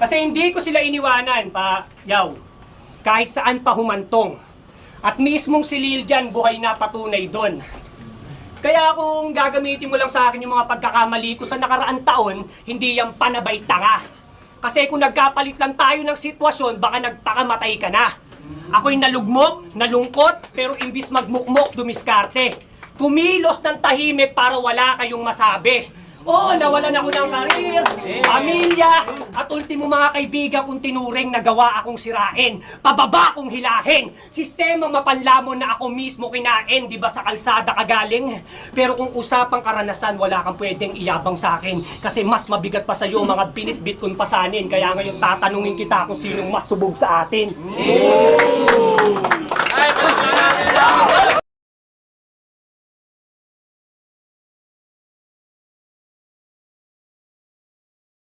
Kasi hindi ko sila iniwanan, yaw. Kahit saan pa humantong. At mismong si Liljan buhay na patunay doon. Kaya kung gagamitin mo lang sa akin yung mga pagkakamali ko sa nakaraang taon, hindi yung panabay tanga. Kasi kung nagkapalit lang tayo ng sitwasyon, baka nagpakamatay ka na. Ako'y nalugmok, nalungkot, pero imbis magmukmok, dumiskarte. Kumilos ng tahimik para wala kayong masabi. Oo, nawalan ako ng karir, pamilya, at ultimo mga kaibigan kong tinuring na gawa akong sirain, pababa akong hilahin, sistemang mapanlamon na ako mismo kinain, di ba sa kalsada kagaling? Pero kung usapang karanasan, wala kang pwedeng iyabang sa akin, kasi mas mabigat pa sa'yo mga binitbit kong pasanin, kaya ngayon tatanungin kita kung sinong mas subog sa atin.